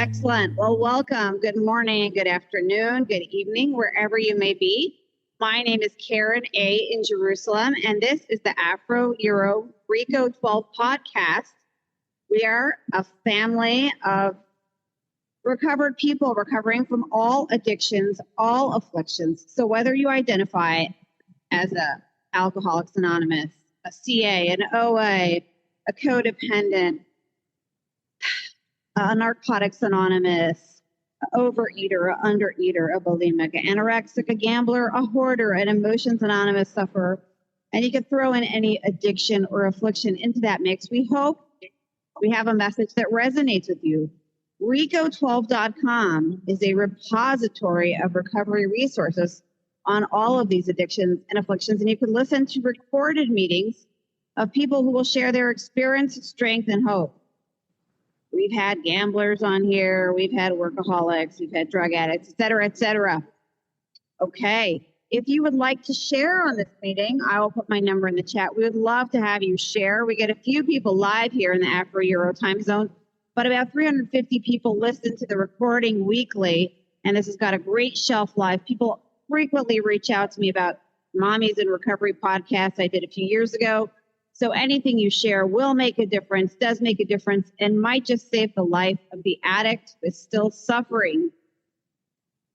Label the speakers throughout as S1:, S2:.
S1: Excellent. Well, welcome. Good morning, good afternoon, good evening, wherever you may be. My name is Karen A. in Jerusalem, and this is the Afro-Euro Reco12 podcast. We are a family of recovered people recovering from all addictions, all afflictions. So whether you identify as a Alcoholics Anonymous, a CA, an OA, a codependent, a Narcotics Anonymous, an overeater, a undereater, a bulimic, an anorexic, a gambler, a hoarder, an Emotions Anonymous sufferer, and you can throw in any addiction or affliction into that mix. We hope we have a message that resonates with you. Reco12.com is a repository of recovery resources on all of these addictions and afflictions, and you can listen to recorded meetings of people who will share their experience, strength, and hope. We've had gamblers on here, we've had workaholics, we've had drug addicts, et cetera, et cetera. Okay, if you would like to share on this meeting, I will put my number in the chat. We would love to have you share. We get a few people live here in the Afro-Euro time zone, but about 350 people listen to the recording weekly, and this has got a great shelf life. People frequently reach out to me about Mommies in Recovery podcast I did a few years ago. So anything you share will make a difference, does make a difference, and might just save the life of the addict who is still suffering.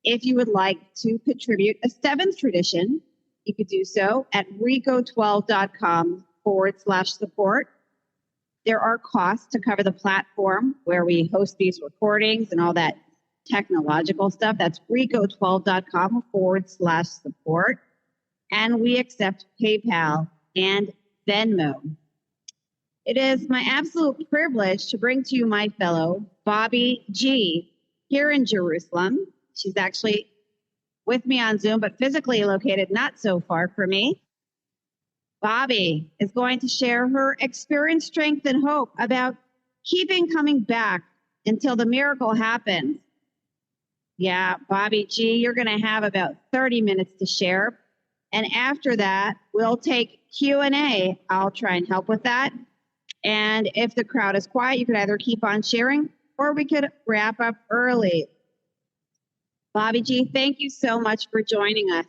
S1: If you would like to contribute a seventh tradition, you could do so at reco12.com/support. There are costs to cover the platform where we host these recordings and all that technological stuff. That's reco12.com/support. And we accept PayPal and Venmo. It is my absolute privilege to bring to you my fellow Bobbi G here in Jerusalem. She's actually with me on Zoom, but physically located not so far from me. Bobbi is going to share her experience, strength, and hope about keeping coming back until the miracle happens. Yeah, Bobbi G, you're going to have about 30 minutes to share. And after that, we'll take Q&A. I'll try and help with that. And if the crowd is quiet, you could either keep on sharing or we could wrap up early. Bobbi G, thank you so much for joining us.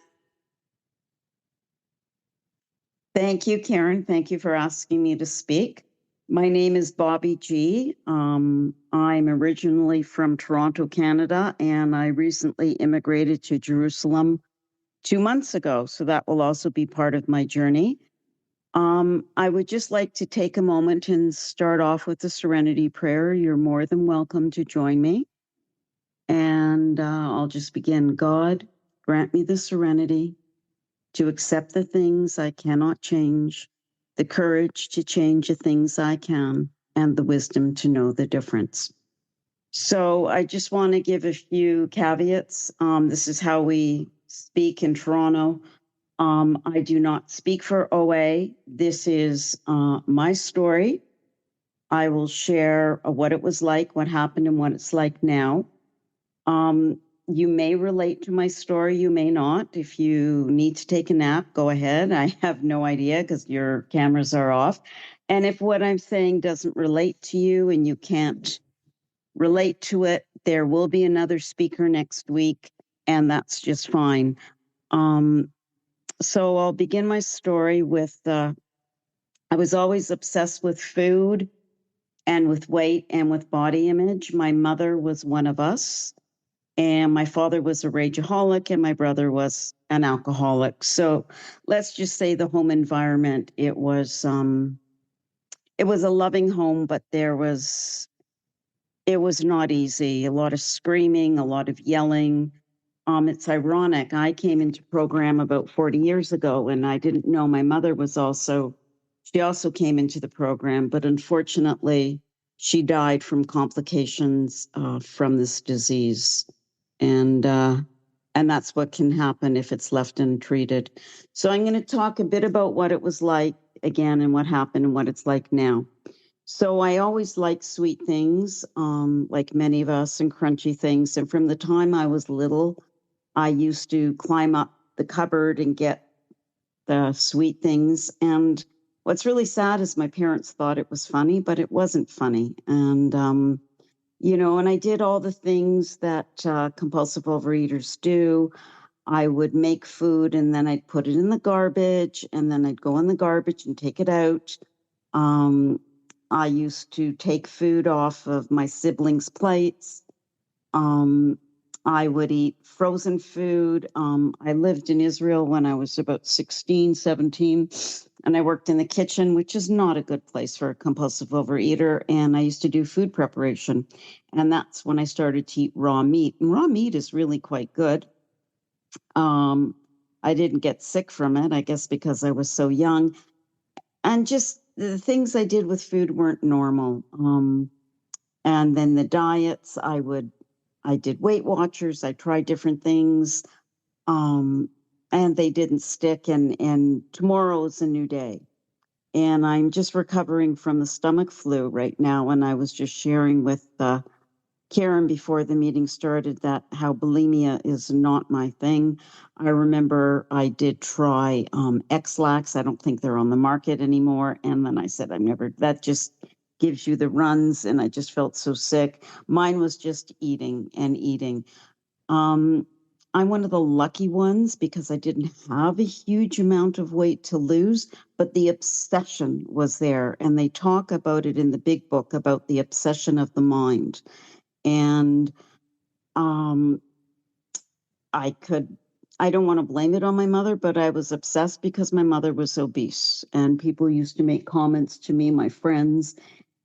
S2: Thank you, Karen. Thank you for asking me to speak. My name is Bobbi G. I'm originally from Toronto, Canada, and I recently immigrated to Jerusalem 2 months ago, so that will also be part of my journey. I would just like to take a moment and start off with the Serenity Prayer. You're more than welcome to join me. And I'll just begin. God, grant me the serenity to accept the things I cannot change, the courage to change the things I can, and the wisdom to know the difference. So I just want to give a few caveats. This is how we speak in Toronto. I do not speak for OA. This is my story. I will share what it was like, what happened, and what it's like now. You may relate to my story, you may not. If you need to take a nap, go ahead. I have no idea because your cameras are off. And if what I'm saying doesn't relate to you and you can't relate to it, there will be another speaker next week, and that's just fine. So I'll begin my story with, I was always obsessed with food and with weight and with body image. My mother was one of us, and my father was a rageaholic, and my brother was an alcoholic. So let's just say the home environment, it was a loving home, but it was not easy. A lot of screaming, a lot of yelling. It's ironic. I came into program about 40 years ago, and I didn't know my mother she also came into the program, but unfortunately, she died from complications from this disease. And that's what can happen if it's left untreated. So I'm going to talk a bit about what it was like again and what happened and what it's like now. So I always liked sweet things, like many of us, and crunchy things. And from the time I was little, I used to climb up the cupboard and get the sweet things. And what's really sad is my parents thought it was funny, but it wasn't funny. And, and I did all the things that compulsive overeaters do. I would make food and then I'd put it in the garbage and then I'd go in the garbage and take it out. I used to take food off of my siblings' plates. I would eat frozen food. I lived in Israel when I was about 16, 17, and I worked in the kitchen, which is not a good place for a compulsive overeater. And I used to do food preparation. And that's when I started to eat raw meat. And raw meat is really quite good. I didn't get sick from it, I guess because I was so young. And just the things I did with food weren't normal. And then the diets, I did Weight Watchers. I tried different things, and they didn't stick. And tomorrow is a new day. And I'm just recovering from the stomach flu right now. And I was just sharing with Karen before the meeting started that how bulimia is not my thing. I remember I did try X-Lax. I don't think they're on the market anymore. And then I said, that just gives you the runs. And I just felt so sick. Mine was just eating and eating. I'm one of the lucky ones because I didn't have a huge amount of weight to lose, but the obsession was there. And they talk about it in the big book about the obsession of the mind. And I don't want to blame it on my mother, but I was obsessed because my mother was obese and people used to make comments to me, my friends.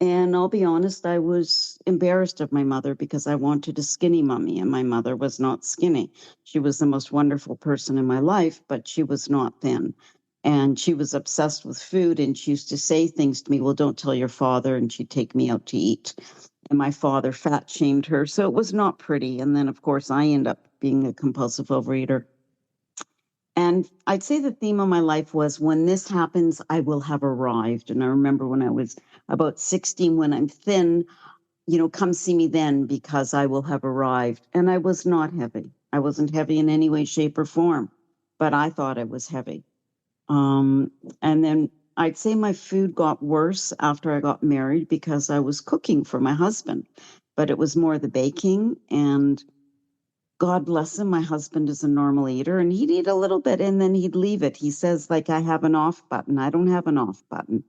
S2: And I'll be honest, I was embarrassed of my mother because I wanted a skinny mommy and my mother was not skinny. She was the most wonderful person in my life, but she was not thin. And she was obsessed with food and she used to say things to me, well, don't tell your father, and she'd take me out to eat. And my father fat shamed her, so it was not pretty. And then, of course, I end up being a compulsive overeater. And I'd say the theme of my life was when this happens, I will have arrived. And I remember when I was about 16, when I'm thin, come see me then because I will have arrived. And I was not heavy. I wasn't heavy in any way, shape, or form, but I thought I was heavy. And then I'd say my food got worse after I got married because I was cooking for my husband, but it was more the baking. And God bless him, my husband is a normal eater and he'd eat a little bit and then he'd leave it. He says, like, I have an off button. I don't have an off button.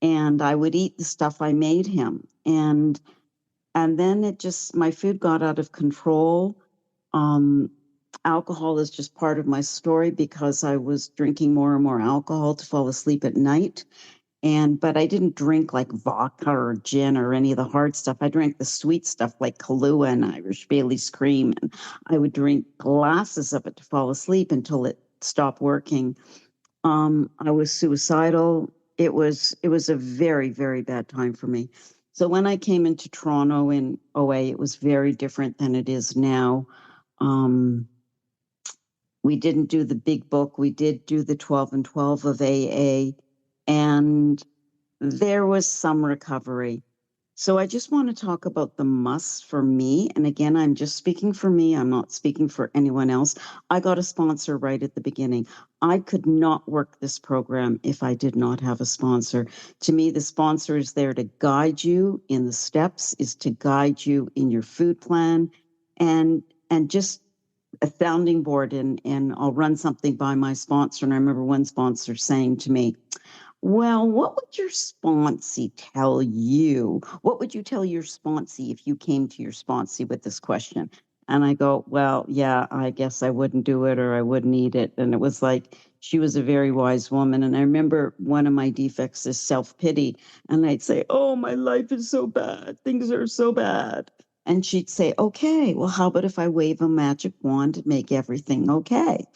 S2: And I would eat the stuff I made him. And then my food got out of control. Alcohol is just part of my story because I was drinking more and more alcohol to fall asleep at night. But I didn't drink like vodka or gin or any of the hard stuff. I drank the sweet stuff like Kahlua and Irish Bailey's cream. And I would drink glasses of it to fall asleep until it stopped working. I was suicidal. It was a very, very bad time for me. So when I came into Toronto in 2008, it was very different than it is now. We didn't do the big book. We did do the 12 and 12 of AA. And there was some recovery. So I just want to talk about the must for me. And again, I'm just speaking for me. I'm not speaking for anyone else. I got a sponsor right at the beginning. I could not work this program if I did not have a sponsor. To me, the sponsor is there to guide you in the steps, is to guide you in your food plan, and just a sounding board. And I'll run something by my sponsor. And I remember one sponsor saying to me, well, what would your sponsee tell you? What would you tell your sponsee if you came to your sponsee with this question? And I go, well, yeah, I guess I wouldn't do it or I wouldn't eat it. And it was like, she was a very wise woman. And I remember one of my defects is self-pity. And I'd say, oh, my life is so bad. Things are so bad. And she'd say, okay, well, how about if I wave a magic wand to make everything okay?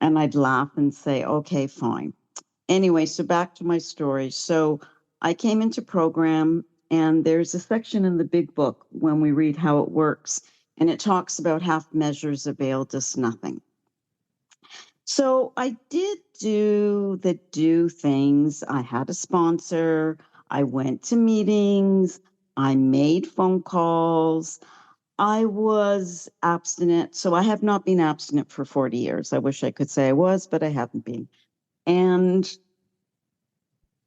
S2: And I'd laugh and say, okay, fine. Anyway, so back to my story. So I came into program, and there's a section in the big book when we read how it works, and it talks about half measures availed us nothing. So I did do things. I had a sponsor. I went to meetings. I made phone calls. I was abstinent. So I have not been abstinent for 40 years. I wish I could say I was, but I haven't been. And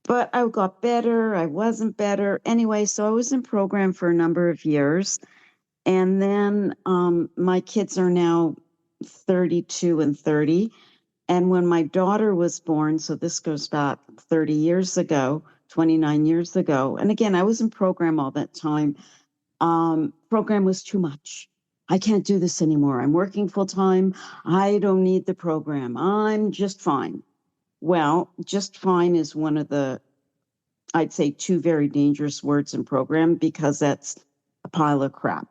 S2: but I got better. I wasn't better. Anyway, so I was in program for a number of years. And then my kids are now 32 and 30. And when my daughter was born, so this goes back 30 years ago, 29 years ago. And again, I was in program all that time. Program was too much. I can't do this anymore. I'm working full time. I don't need the program. I'm just fine. Well, just fine is one of the, I'd say, two very dangerous words in program because that's a pile of crap.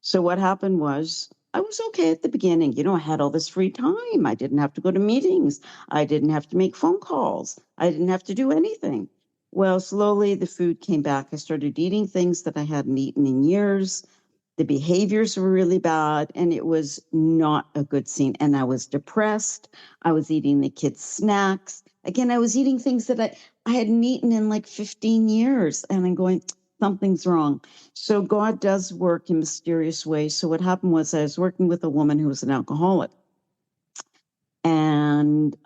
S2: So what happened was I was okay at the beginning. I had all this free time. I didn't have to go to meetings. I didn't have to make phone calls. I didn't have to do anything. Well, slowly the food came back. I started eating things that I hadn't eaten in years. The behaviors were really bad, and it was not a good scene. And I was depressed. I was eating the kids' snacks. Again, I was eating things that I hadn't eaten in like 15 years. And I'm going, something's wrong. So God does work in mysterious ways. So what happened was I was working with a woman who was an alcoholic. And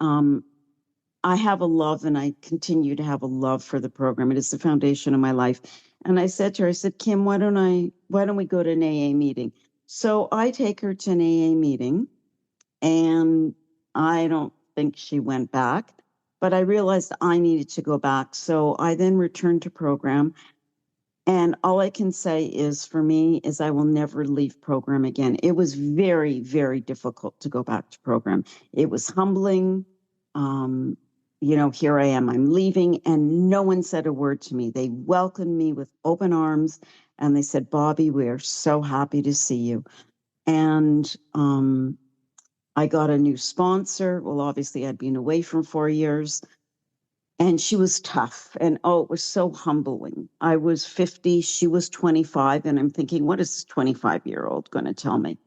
S2: I have a love, and I continue to have a love for the program. It is the foundation of my life. And I said to her, I said, Kim, why don't we go to an AA meeting? So I take her to an AA meeting, and I don't think she went back, but I realized I needed to go back. So I then returned to program. And all I can say is, for me, is I will never leave program again. It was very, very difficult to go back to program. It was humbling. Here I am, I'm leaving, and no one said a word to me. They welcomed me with open arms, and they said, Bobbi, we are so happy to see you. And I got a new sponsor. Well, obviously, I'd been away from 4 years, and she was tough. And it was so humbling. I was 50, she was 25, and I'm thinking, what is this 25-year-old going to tell me?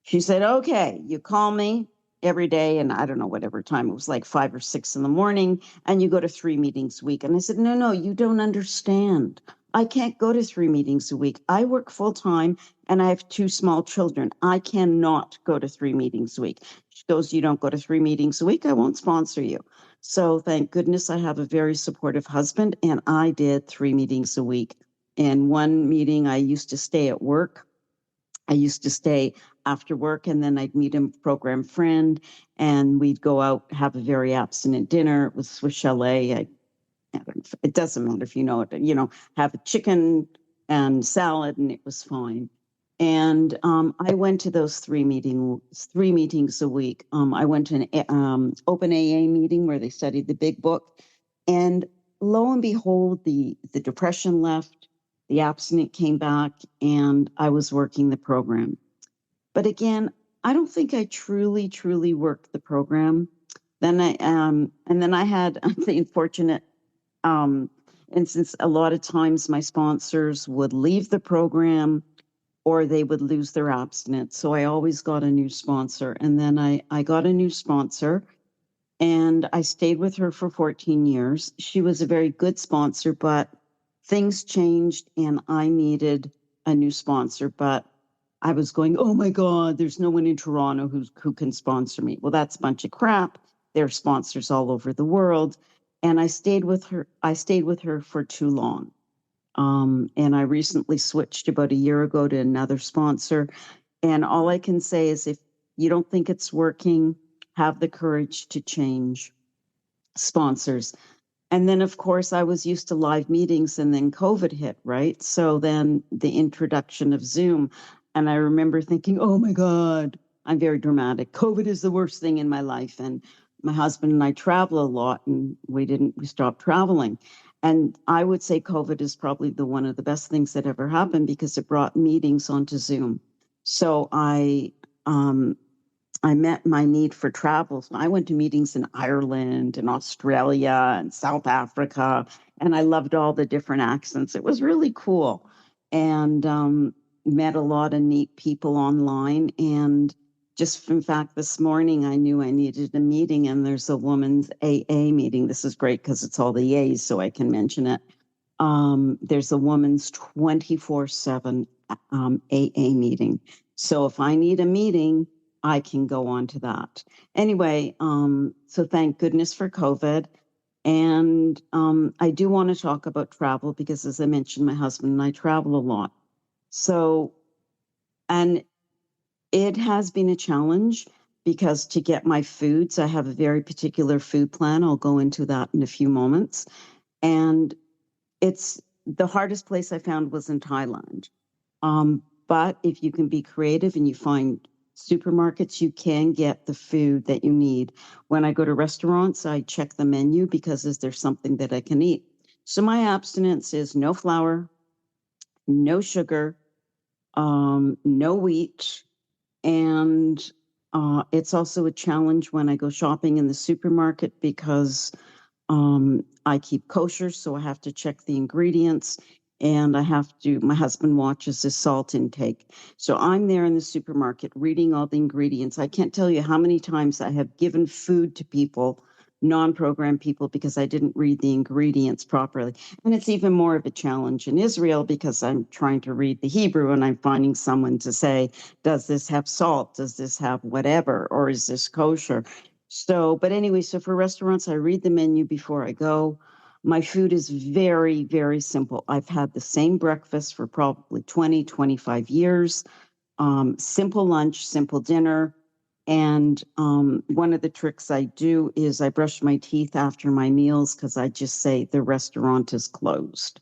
S2: She said, okay, you call me every day, and I don't know, whatever time, it was like 5 or 6 in the morning, and you go to 3 meetings a week. And I said, no, you don't understand. I can't go to 3 meetings a week. I work full time, and I have 2 small children. I cannot go to 3 meetings a week. She goes, you don't go to 3 meetings a week, I won't sponsor you. So thank goodness I have a very supportive husband, and I did 3 meetings a week. In one meeting, I used to stay at work. I used to stay after work, and then I'd meet a program friend, and we'd go out, have a very abstinent dinner. It was Swiss Chalet. It doesn't matter if you know it, have a chicken and salad, and it was fine. And I went to those 3 meetings a week. I went to an open AA meeting where they studied the big book, and lo and behold, the depression left, the abstinent came back, and I was working the program. But again, I don't think I truly worked the program. Then I had the unfortunate instance. A lot of times my sponsors would leave the program, or they would lose their abstinence. So I always got a new sponsor. And then I got a new sponsor, and I stayed with her for 14 years. She was a very good sponsor, but things changed, and I needed a new sponsor. But I was going, oh my God, there's no one in Toronto who can sponsor me. Well, that's a bunch of crap. There are sponsors all over the world. And I stayed with her for too long. And I recently switched about a year ago to another sponsor. And all I can say is, if you don't think it's working, have the courage to change sponsors. And then, of course, I was used to live meetings, and then COVID hit, right? So then the introduction of Zoom. And I remember thinking, oh my God, I'm very dramatic. COVID is the worst thing in my life. And my husband and I travel a lot, and we stopped traveling. And I would say COVID is probably one of the best things that ever happened, because it brought meetings onto Zoom. So I met my need for travel. So I went to meetings in Ireland and Australia and South Africa, and I loved all the different accents. It was really cool, and met a lot of neat people online. And just, in fact, this morning, I knew I needed a meeting, and there's a women's AA meeting. This is great because it's all the A's, so I can mention it. There's a woman's 24/7 AA meeting. So if I need a meeting, I can go on to that. Anyway, so thank goodness for COVID. And I do want to talk about travel because, as I mentioned, my husband and I travel a lot. So, and it has been a challenge because to get my foods, I have a very particular food plan. I'll go into that in a few moments. And it's the hardest place I found was in Thailand. But if you can be creative and you find supermarkets, you can get the food that you need. When I go to restaurants, I check the menu because is there something that I can eat? So my abstinence is no flour, no sugar, no wheat. And it's also a challenge when I go shopping in the supermarket because I keep kosher, so I have to check the ingredients and my husband watches his salt intake. So I'm there in the supermarket reading all the ingredients. I can't tell you how many times I have given food to people, non-programmed people, because I didn't read the ingredients properly. And it's even more of a challenge in Israel because I'm trying to read the Hebrew and I'm finding someone to say, does this have salt? Does this have whatever? Or is this kosher? So, but anyway, so for restaurants, I read the menu before I go. My food is very, very simple. I've had the same breakfast for probably 20, 25 years. Simple lunch, simple dinner. And one of the tricks I do is I brush my teeth after my meals because I just say the restaurant is closed.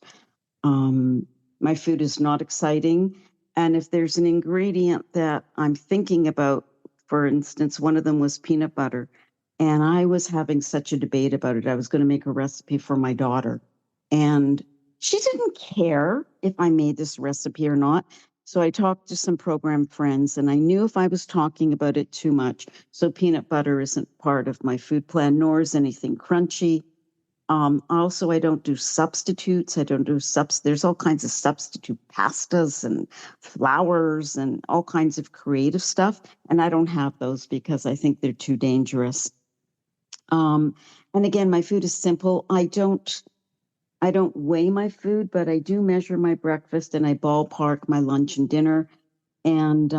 S2: My food is not exciting. And if there's an ingredient that I'm thinking about, for instance, one of them was peanut butter. And I was having such a debate about it. I was going to make a recipe for my daughter. And she didn't care if I made this recipe or not. So I talked to some program friends, and I knew if I was talking about it too much. So peanut butter isn't part of my food plan, nor is anything crunchy. Also, I don't do substitutes. I don't do there's all kinds of substitute pastas and flours and all kinds of creative stuff. And I don't have those because I think they're too dangerous. And again, my food is simple. I don't weigh my food, but I do measure my breakfast and I ballpark my lunch and dinner. And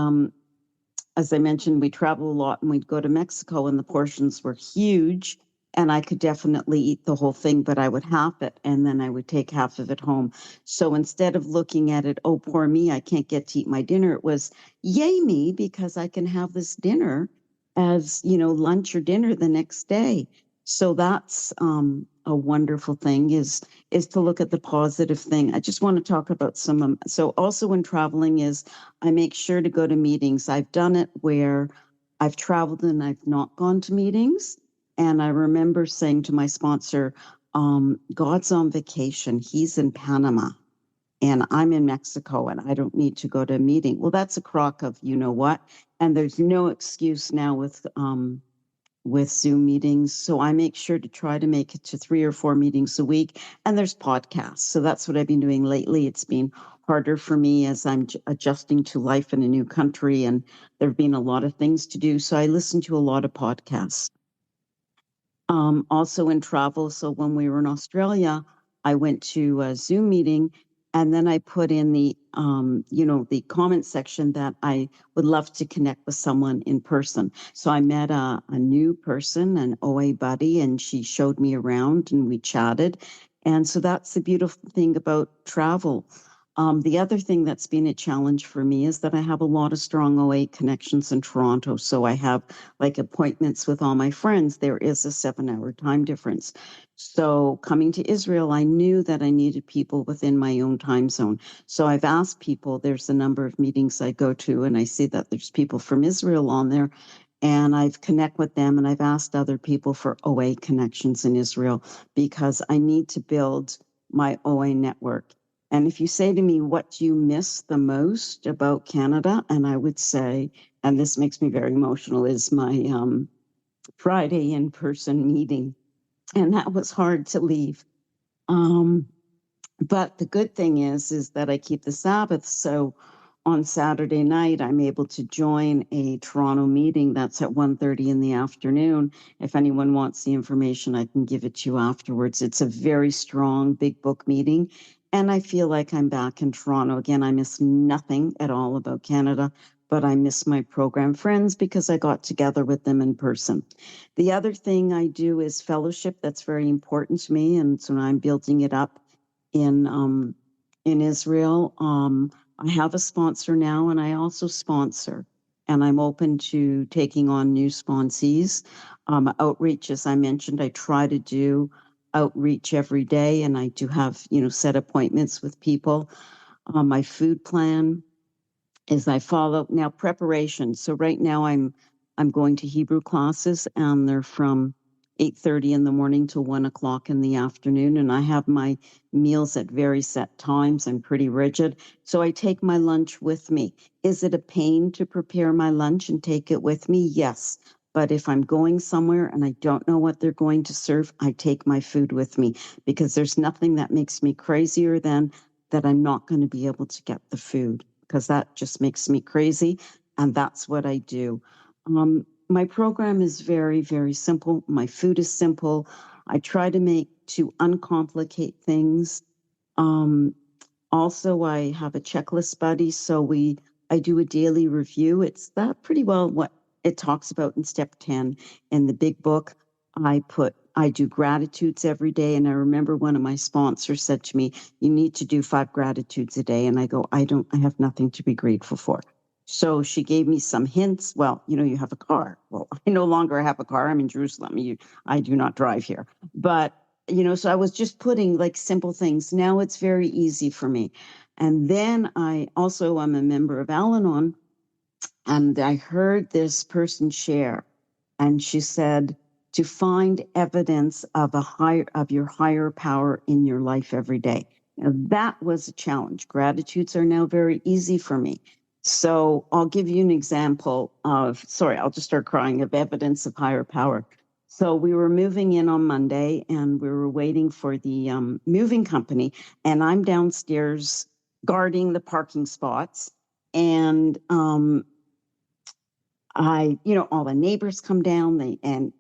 S2: as I mentioned, we travel a lot and we'd go to Mexico and the portions were huge. And I could definitely eat the whole thing, but I would half it and then I would take half of it home. So instead of looking at it, oh, poor me, I can't get to eat my dinner, it was, yay me, because I can have this dinner as, lunch or dinner the next day. So that's a wonderful thing is to look at the positive thing. I just want to talk about some. So also when traveling is I make sure to go to meetings. I've done it where I've traveled and I've not gone to meetings. And I remember saying to my sponsor, God's on vacation. He's in Panama and I'm in Mexico and I don't need to go to a meeting. Well, that's a crock of you know what? And there's no excuse now with Zoom meetings. So I make sure to try to make it to 3 or 4 meetings a week. And there's podcasts. So that's what I've been doing lately. It's been harder for me as I'm adjusting to life in a new country. And there have been a lot of things to do. So I listen to a lot of podcasts. Also in travel. So when we were in Australia, I went to a Zoom meeting and then I put in the, the comment section that I would love to connect with someone in person. So I met a new person, an OA buddy, and she showed me around and we chatted. And so that's the beautiful thing about travel. The other thing that's been a challenge for me is that I have a lot of strong OA connections in Toronto. So I have like appointments with all my friends. There is a 7-hour time difference. So coming to Israel, I knew that I needed people within my own time zone. So I've asked people, there's a number of meetings I go to and I see that there's people from Israel on there. And I've connect with them and I've asked other people for OA connections in Israel because I need to build my OA network. And if you say to me, what do you miss the most about Canada? And I would say, and this makes me very emotional, is my Friday in-person meeting. And that was hard to leave. But the good thing is that I keep the Sabbath. So on Saturday night, I'm able to join a Toronto meeting that's at 1:30 in the afternoon. If anyone wants the information, I can give it to you afterwards. It's a very strong big book meeting. And I feel like I'm back in Toronto. Again, I miss nothing at all about Canada. but I miss my program friends because I got together with them in person. The other thing I do is fellowship. That's very important to me, and so I'm building it up in Israel. I have a sponsor now, and I also sponsor, and I'm open to taking on new sponsees. Outreach, as I mentioned, I try to do outreach every day, and I do have, set appointments with people. My food plan is I follow now preparation. So right now I'm going to Hebrew classes, and they're from 8:30 in the morning till 1 o'clock in the afternoon. And I have my meals at very set times. I'm pretty rigid. So I take my lunch with me. Is it a pain to prepare my lunch and take it with me? Yes. But if I'm going somewhere and I don't know what they're going to serve, I take my food with me, because there's nothing that makes me crazier than that I'm not going to be able to get the food, because that just makes me crazy. And that's what I do. My program is very, very simple. My food is simple. I try to uncomplicate things. Also, I have a checklist buddy, so I do a daily review. It's that pretty well what it talks about in step 10 in the big book. I do gratitudes every day. And I remember one of my sponsors said to me, you need to do 5 gratitudes a day. And I go, I have nothing to be grateful for. So she gave me some hints. Well, you have a car. Well, I no longer have a car. I'm in Jerusalem. I do not drive here. But, so I was just putting like simple things. Now it's very easy for me. And then I'm a member of Al-Anon, and I heard this person share, and she said to find evidence of your higher power in your life every day. Now, that was a challenge. Gratitudes are now very easy for me. So I'll give you an example I'll just start crying, of evidence of higher power. So we were moving in on Monday, and we were waiting for the moving company, and I'm downstairs guarding the parking spots. And all the neighbors come down. And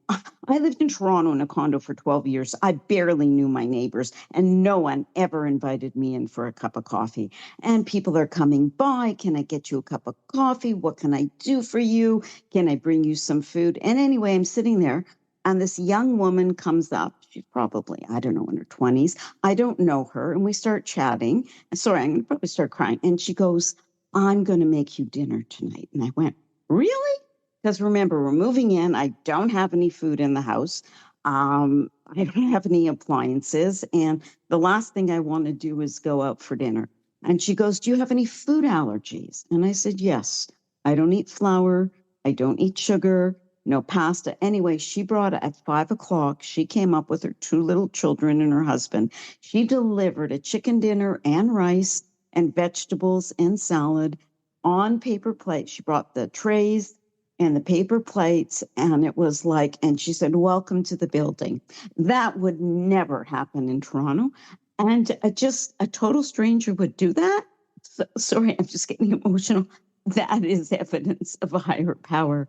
S2: I lived in Toronto in a condo for 12 years. I barely knew my neighbors, and no one ever invited me in for a cup of coffee. And people are coming by. Can I get you a cup of coffee? What can I do for you? Can I bring you some food? And anyway, I'm sitting there, and this young woman comes up. She's probably, I don't know, in her 20s. I don't know her. And we start chatting. Sorry, I'm going to probably start crying. And she goes, I'm going to make you dinner tonight. And I went, really? Because remember, we're moving in. I don't have any food in the house. I don't have any appliances. And the last thing I want to do is go out for dinner. And she goes, do you have any food allergies? And I said, yes. I don't eat flour. I don't eat sugar. No pasta. Anyway, she brought at 5 o'clock. She came up with her 2 little children and her husband. She delivered a chicken dinner and rice and vegetables and salad on paper plates. She brought the trays and the paper plates, and it was like, and she said, welcome to the building. That would never happen in Toronto. And just a total stranger would do that. So, sorry, I'm just getting emotional. That is evidence of a higher power.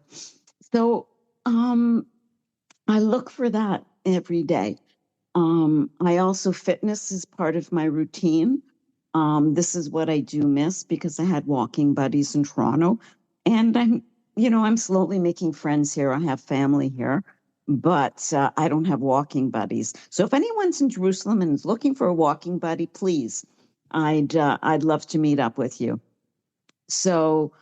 S2: So I look for that every day. I also, fitness is part of my routine. This is what I do miss, because I had walking buddies in Toronto, and I'm slowly making friends here. I have family here, but I don't have walking buddies. So if anyone's in Jerusalem and is looking for a walking buddy, please, I'd love to meet up with you. So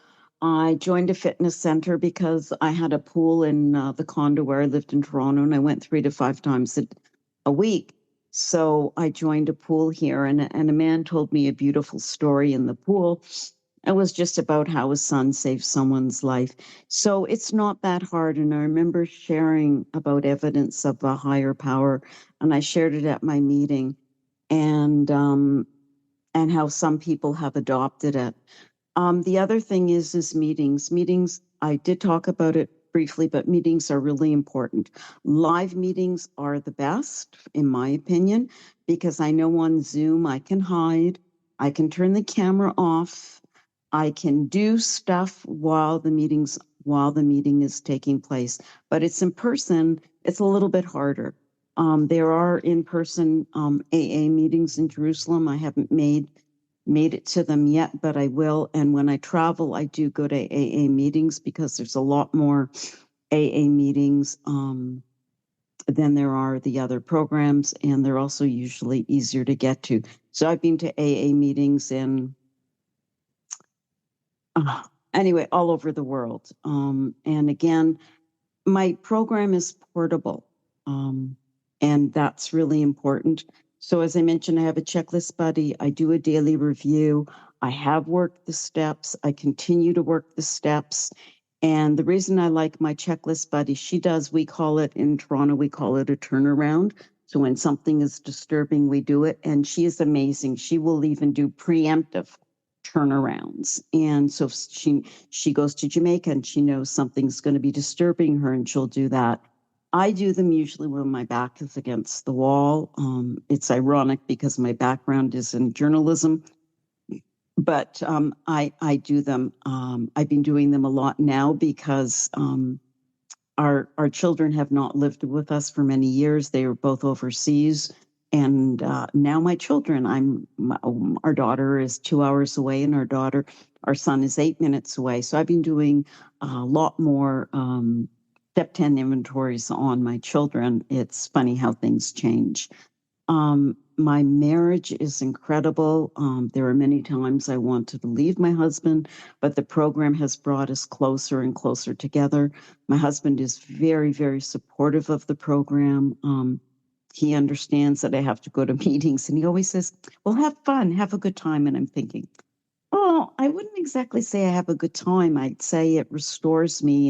S2: I joined a fitness center because I had a pool in the condo where I lived in Toronto, and I went 3 to 5 times a week. So I joined a pool here, and a man told me a beautiful story in the pool. It was just about how his son saved someone's life. So it's not that hard. And I remember sharing about evidence of a higher power, and I shared it at my meeting, and how some people have adopted it. The other thing is meetings. Meetings, I did talk about it briefly, but meetings are really important. Live meetings are the best, in my opinion, because I know on Zoom I can hide, I can turn the camera off, I can do stuff while the meeting is taking place. But it's in person, it's a little bit harder. There are in-person AA meetings in Jerusalem. I haven't made made it to them yet, but I will. And when I travel, I do go to AA meetings because there's a lot more AA meetings than there are the other programs, and they're also usually easier to get to. So I've been to AA meetings in anyway, all over the world. And again, my program is portable, and that's really important. So as I mentioned, I have a checklist buddy. I do a daily review. I have worked the steps. I continue to work the steps. And the reason I like my checklist buddy, she does, we call it in Toronto, we call it a turnaround. So when something is disturbing, we do it. And she is amazing. She will even do preemptive turnarounds. And so she goes to Jamaica and she knows something's going to be disturbing her, and she'll do that. I do them usually when my back is against the wall. It's ironic because my background is in journalism, but I do them. I've been doing them a lot now because our children have not lived with us for many years. They were both overseas. And now my children, our daughter is 2 hours away, and our son is 8 minutes away. So I've been doing a lot more step 10 inventories on my children. It's funny how things change. My marriage is incredible. There are many times I wanted to leave my husband, but the program has brought us closer and closer together. My husband is very, very supportive of the program. He understands that I have to go to meetings, and he always says, well, have fun, have a good time. And I'm thinking, oh, I wouldn't exactly say I have a good time. I'd say it restores me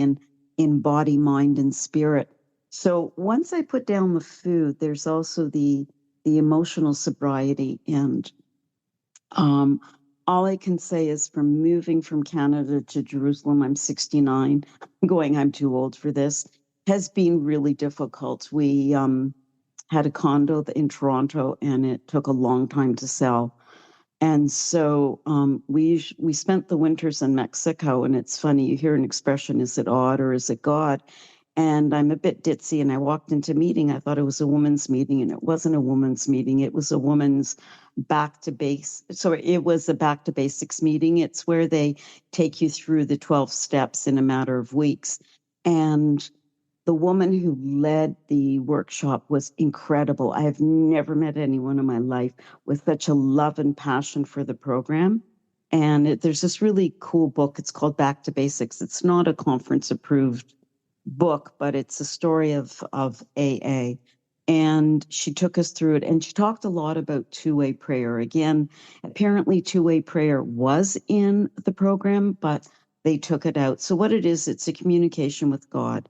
S2: in body, mind, and spirit. So once I put down the food, there's also the emotional sobriety. And all I can say is from moving from Canada to Jerusalem, I'm 69, I'm too old for this, has been really difficult. We had a condo in Toronto, and it took a long time to sell. And so we spent the winters in Mexico, and it's funny, you hear an expression, is it odd or is it God? And I'm a bit ditzy, and I walked into a meeting. I thought it was a woman's meeting, and it wasn't a woman's meeting. It was a woman's back to base. So it was a back to basics meeting. It's where they take you through the 12 steps in a matter of weeks. And the woman who led the workshop was incredible. I have never met anyone in my life with such a love and passion for the program. And there's this really cool book. It's called Back to Basics. It's not a conference approved book, but it's a story of AA. And she took us through it, and she talked a lot about two-way prayer. Again, apparently two-way prayer was in the program, but they took it out. So what it is, it's a communication with God.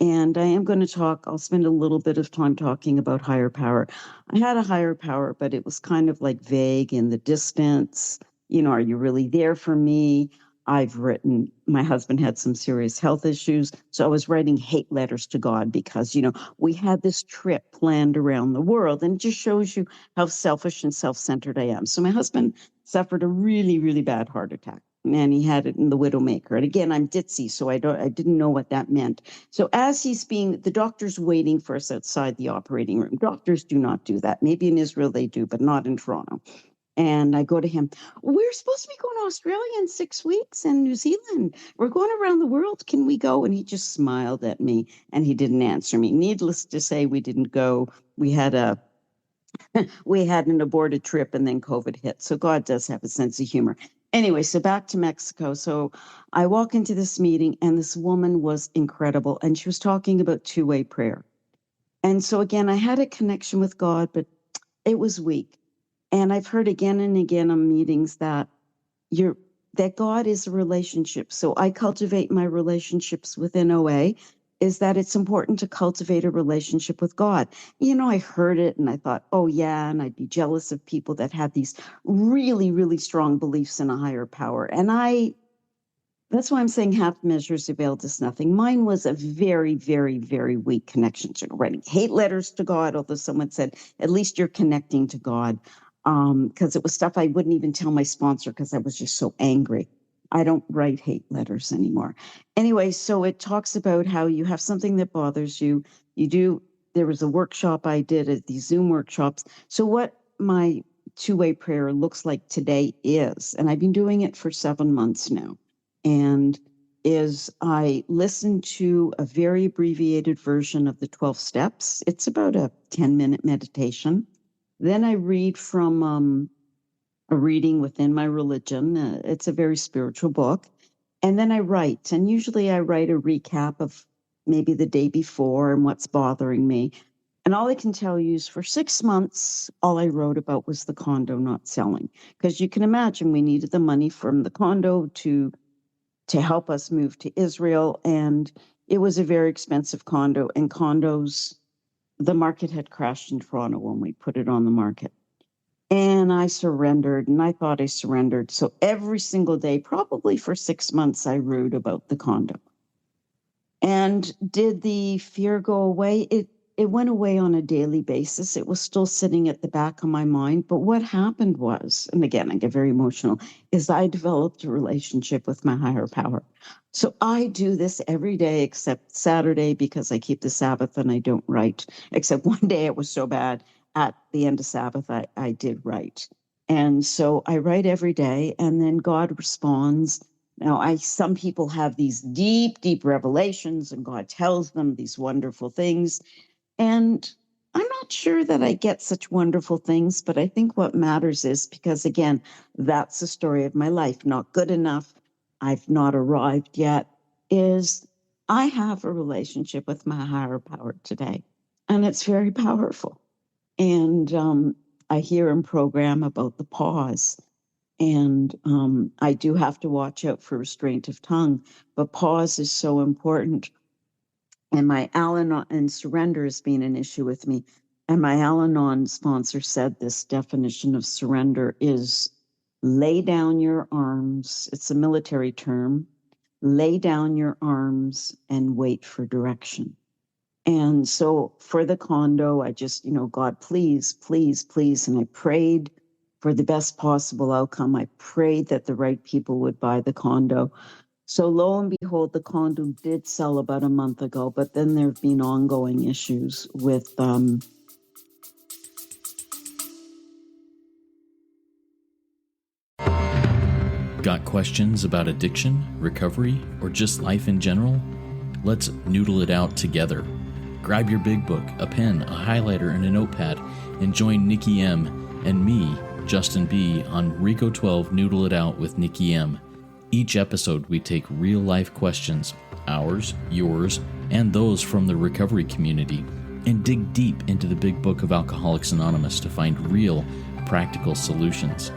S2: And I am going to I'll spend a little bit of time talking about higher power. I had a higher power, but it was kind of like vague in the distance. Are you really there for me? My husband had some serious health issues. So I was writing hate letters to God because, we had this trip planned around the world, and it just shows you how selfish and self-centered I am. So my husband suffered a really, really bad heart attack, and he had it in the Widowmaker. And again, I'm ditzy, so I didn't know what that meant. So as the doctor's waiting for us outside the operating room. Doctors do not do that. Maybe in Israel they do, but not in Toronto. And I go to him, we're supposed to be going to Australia in 6 weeks and New Zealand. We're going around the world. Can we go? And he just smiled at me, and he didn't answer me. Needless to say, we didn't go. We had an aborted trip, and then COVID hit. So God does have a sense of humor. Anyway, so back to Mexico. So I walk into this meeting, and this woman was incredible, and she was talking about two-way prayer. And so again, I had a connection with God, but it was weak. And I've heard again and again on meetings that God is a relationship. So I cultivate my relationships within OA, is that it's important to cultivate a relationship with God. I heard it and I thought, oh yeah, and I'd be jealous of people that had these really, really strong beliefs in a higher power. And that's why I'm saying half measures availed us nothing. Mine was a very, very, very weak connection to writing hate letters to God, although someone said, at least you're connecting to God. Because it was stuff I wouldn't even tell my sponsor because I was just so angry. I don't write hate letters anymore. Anyway, so it talks about how you have something that bothers you. There was a workshop I did at these Zoom workshops. So what my two-way prayer looks like today is, and I've been doing it for 7 months now, and is I listen to a very abbreviated version of the 12 steps. It's about a 10-minute meditation. Then I read from a reading within my religion. It's a very spiritual book. And then I write, and usually I write a recap of maybe the day before and what's bothering me. And all I can tell you is for 6 months, all I wrote about was the condo not selling. Because you can imagine we needed the money from the condo to help us move to Israel. And it was a very expensive condo. And condos, the market had crashed in Toronto when we put it on the market. And I surrendered, and I thought I surrendered. So every single day, probably for 6 months, I wrote about the condo. And did the fear go away? It went away on a daily basis. It was still sitting at the back of my mind. But what happened was, and again, I get very emotional, is I developed a relationship with my higher power. So I do this every day except Saturday because I keep the Sabbath and I don't write. Except one day it was so bad. At the end of Sabbath, I did write. And so I write every day, and then God responds. Now, some people have these deep, deep revelations, and God tells them these wonderful things. And I'm not sure that I get such wonderful things, but I think what matters is because, again, that's the story of my life. Not good enough. I've not arrived yet. Is I have a relationship with my higher power today, and it's very powerful. And I hear in program about the pause. And I do have to watch out for restraint of tongue, but pause is so important. And my Al-Anon and surrender has been an issue with me. And my Al-Anon sponsor said this definition of surrender is lay down your arms. It's a military term. Lay down your arms and wait for direction. And so for the condo, I just, God, please, please, please. And I prayed for the best possible outcome. I prayed that the right people would buy the condo. So lo and behold, the condo did sell about a month ago, but then there have been ongoing issues with
S3: Got questions about addiction, recovery, or just life in general? Let's noodle it out together. Grab your big book, a pen, a highlighter, and a notepad, and join Nikki M and me, Justin B, on Reco12 Noodle It Out with Nikki M. Each episode, we take real-life questions, ours, yours, and those from the recovery community, and dig deep into the big book of Alcoholics Anonymous to find real, practical solutions.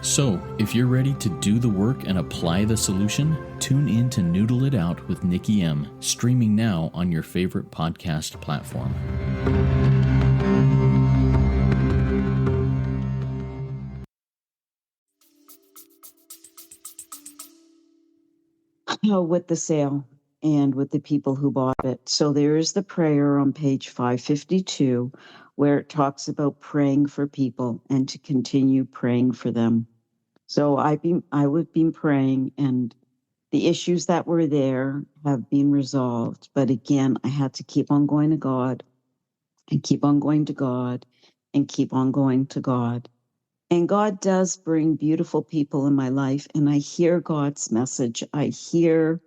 S3: So, if you're ready to do the work and apply the solution, tune in to Noodle It Out with Nikki M, streaming now on your favorite podcast platform.
S2: with the sale and with the people who bought it. So there is the prayer on page 552 where it talks about praying for people and to continue praying for them. So I've been praying, and the issues that were there have been resolved. But again, I had to keep on going to God and keep on going to God and keep on going to God. And God does bring beautiful people in my life, and I hear God's message. I hear,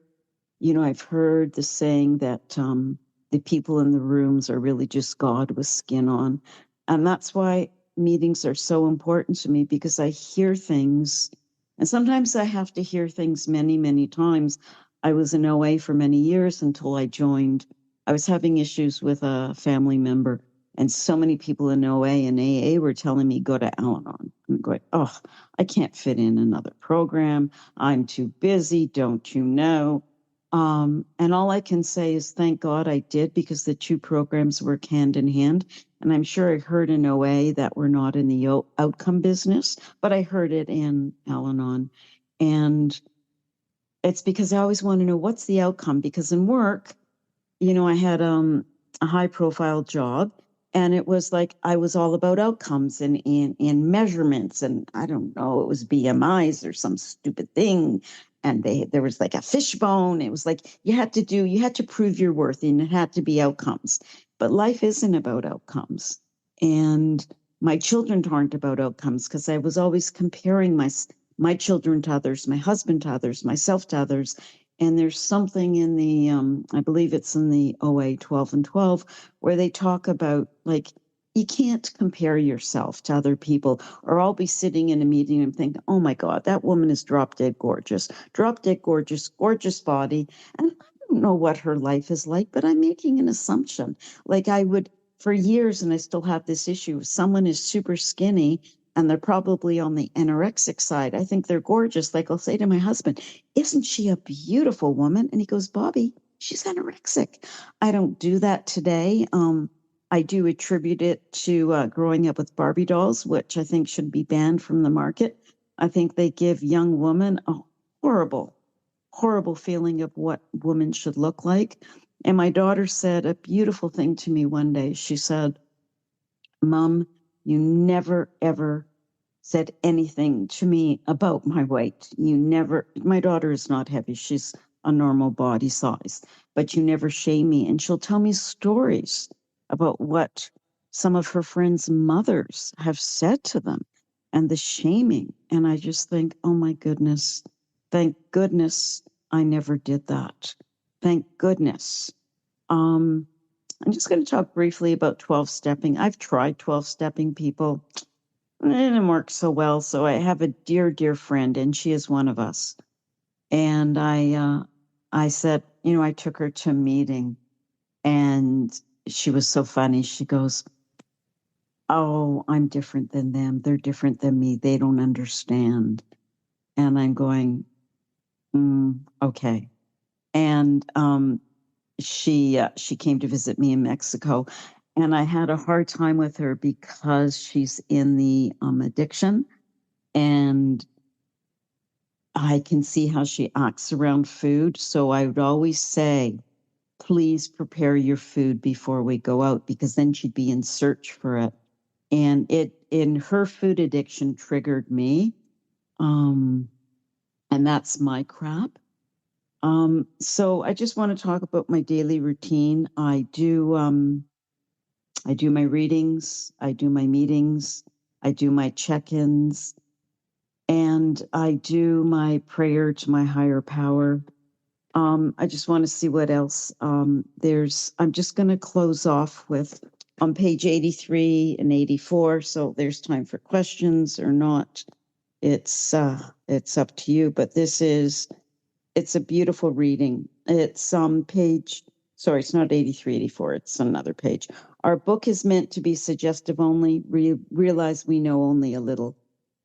S2: I've heard the saying that the people in the rooms are really just God with skin on. And that's why meetings are so important to me, because I hear things, and sometimes I have to hear things many, many times. I was in OA for many years until I joined. I was having issues with a family member, and so many people in OA and AA were telling me, go to Al-Anon. I'm going, oh, I can't fit in another program. I'm too busy. Don't you know? And all I can say is thank God I did, because the two programs work hand in hand. And I'm sure I heard in OA that we're not in the outcome business, but I heard it in Al-Anon. And it's because I always want to know what's the outcome, because in work, I had a high profile job, and it was like I was all about outcomes and in measurements, and I don't know, it was BMIs or some stupid thing. And there was like a fishbone. It was like you had to prove your worth, and it had to be outcomes. But life isn't about outcomes. And my children aren't about outcomes because I was always comparing my children to others, my husband to others, myself to others. And there's something in the, I believe it's in the OA 12 and 12, where they talk about like, you can't compare yourself to other people, or I'll be sitting in a meeting and think, oh my God, that woman is drop dead gorgeous, gorgeous body. And I don't know what her life is like, but I'm making an assumption. Like I would, for years, and I still have this issue, if someone is super skinny and they're probably on the anorexic side, I think they're gorgeous. Like I'll say to my husband, isn't she a beautiful woman? And he goes, Bobbi, she's anorexic. I don't do that today. I do attribute it to growing up with Barbie dolls, which I think should be banned from the market. I think they give young women a horrible, horrible feeling of what women should look like. And my daughter said a beautiful thing to me one day. She said, Mom, you never, ever said anything to me about my weight. You never, my daughter is not heavy. She's a normal body size, but you never shame me. And she'll tell me stories about what some of her friends' mothers have said to them and the shaming. And I just think, oh my goodness, thank goodness I never did that. Thank goodness. I'm just going to talk briefly about 12-stepping. I've tried 12-stepping, people. It didn't work so well. So I have a dear, dear friend, and she is one of us. And I said, I took her to a meeting, and she was so funny. She goes, oh, I'm different than them. They're different than me. They don't understand. And I'm going, okay. And she came to visit me in Mexico, and I had a hard time with her because she's in the addiction, and I can see how she acts around food. So I would always say, please prepare your food before we go out, because then she'd be in search for it. And in her food addiction triggered me. And that's my crap. So I just want to talk about my daily routine. I do my readings, I do my meetings, I do my check-ins, and I do my prayer to my higher power. I just want to see what else I'm just going to close off with on page 83 and 84. So there's time for questions or not. It's up to you, but it's a beautiful reading. It's it's not 83, 84. It's another page. Our book is meant to be suggestive only. Realize we know only a little.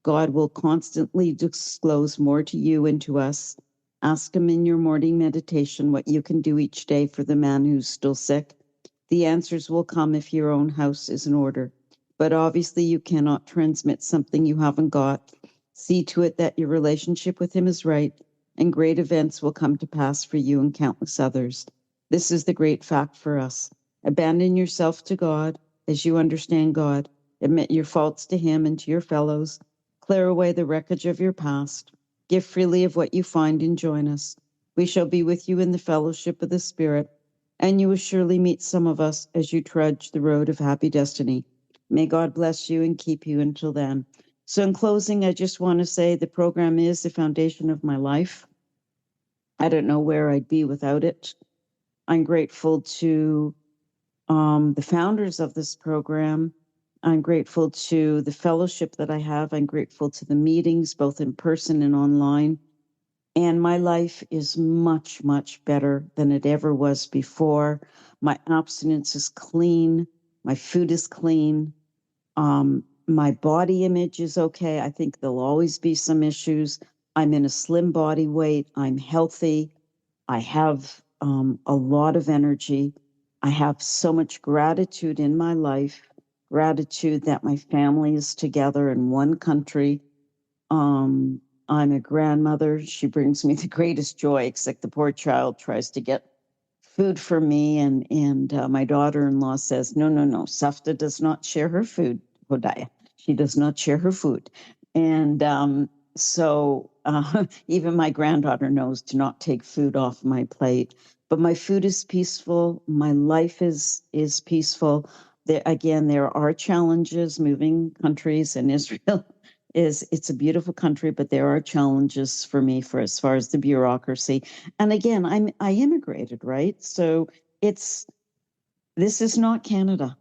S2: God will constantly disclose more to you and to us. Ask him in your morning meditation what you can do each day for the man who's still sick. The answers will come if your own house is in order. But obviously you cannot transmit something you haven't got. See to it that your relationship with him is right, and great events will come to pass for you and countless others. This is the great fact for us. Abandon yourself to God as you understand God. Admit your faults to him and to your fellows. Clear away the wreckage of your past. Give freely of what you find and join us. We shall be with you in the fellowship of the Spirit, and you will surely meet some of us as you trudge the road of happy destiny. May God bless you and keep you until then. So in closing, I just want to say the program is the foundation of my life. I don't know where I'd be without it. I'm grateful to the founders of this program. I'm grateful to the fellowship that I have. I'm grateful to the meetings, both in person and online. And my life is much, much better than it ever was before. My abstinence is clean. My food is clean. My body image is okay. I think there'll always be some issues. I'm in a slim body weight. I'm healthy. I have a lot of energy. I have so much gratitude in my life, gratitude that my family is together in one country. I'm a grandmother. She brings me the greatest joy, except the poor child tries to get food for me. And my daughter-in-law says, no, Safta does not share her food, Hodaya. She does not share her food. And so even my granddaughter knows to not take food off my plate. But my food is peaceful. My life is peaceful. there are challenges moving countries, and Israel it's a beautiful country, but there are challenges for me for as far as the bureaucracy. And again, I immigrated, right? So this is not Canada.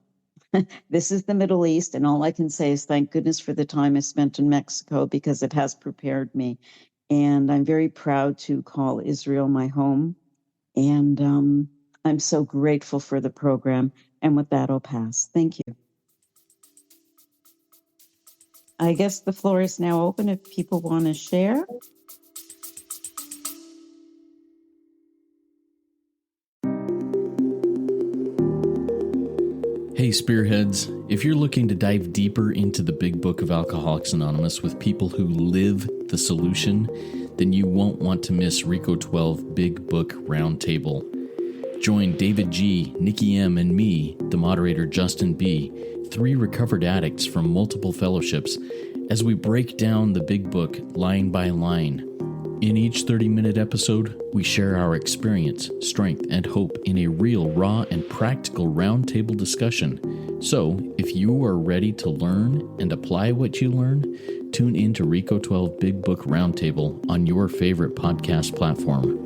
S2: This is the Middle East, and all I can say is thank goodness for the time I spent in Mexico, because it has prepared me. And I'm very proud to call Israel my home. And I'm so grateful for the program. And with that, I'll pass. Thank you. I guess the floor is now open if people want to share.
S3: Hey, Spearheads, if you're looking to dive deeper into the big book of Alcoholics Anonymous with people who live the solution, then you won't want to miss Reco12 Big Book Roundtable. Join David G, Nikki M, and me, the moderator Justin B, 3 recovered addicts from multiple fellowships, as we break down the big book line by line. In each 30-minute episode, we share our experience, strength, and hope in a real, raw, and practical roundtable discussion. So, if you are ready to learn and apply what you learn, tune in to Reco12 Big Book Roundtable on your favorite podcast platform.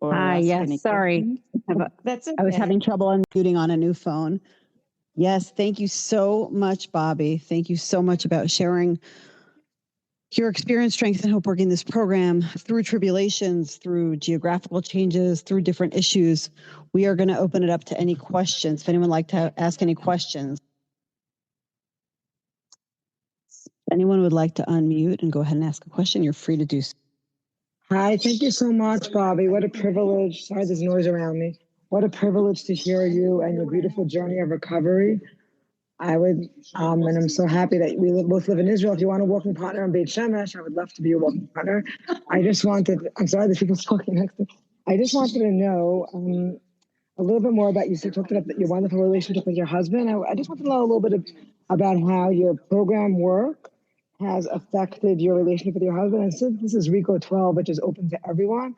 S4: Hi, yes, sorry.
S2: That's okay.
S4: I was having trouble unmuting on a new phone. Yes, thank you so much, Bobbi. Thank you so much about sharing your experience, strength, and hope working this program through tribulations, through geographical changes, through different issues. We are going to open it up to any questions. If anyone would like to ask any questions. If anyone would like to unmute and go ahead and ask a question, you're free to do so.
S5: Hi, thank you so much, Bobbi. What a privilege. Sorry, there's noise around me. What a privilege to hear you and your beautiful journey of recovery. And I'm so happy that we both live in Israel. If you want a walking partner in Beit Shemesh, I would love to be your walking partner. I'm sorry, there's people talking next to me. I just wanted to know a little bit more about, you talked about your wonderful relationship with your husband. I just want to know a little bit about how your program work has affected your relationship with your husband. And since this is Reco12, which is open to everyone,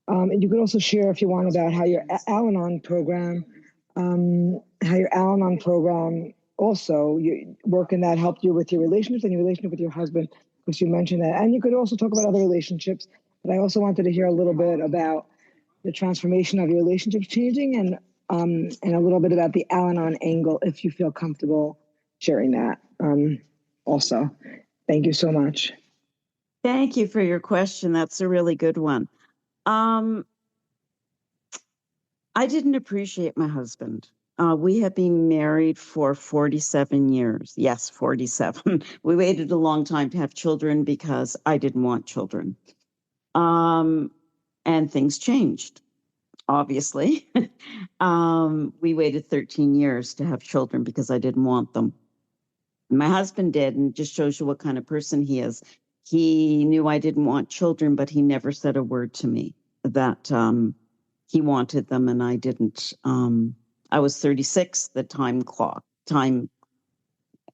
S5: and you could also share, if you want, about how your Al-Anon program, also you work in that helped you with your relationships and your relationship with your husband, because you mentioned that. And you could also talk about other relationships, but I also wanted to hear a little bit about the transformation of your relationships changing, and a little bit about the Al-Anon angle, if you feel comfortable sharing that also. Thank you so much.
S2: Thank you for your question. That's a really good one. I didn't appreciate my husband. We have been married for 47 years. Yes, 47. We waited a long time to have children because I didn't want children. And things changed, obviously. We waited 13 years to have children because I didn't want them. My husband did, and it just shows you what kind of person he is. He knew I didn't want children, but he never said a word to me that he wanted them and I didn't. I was 36, the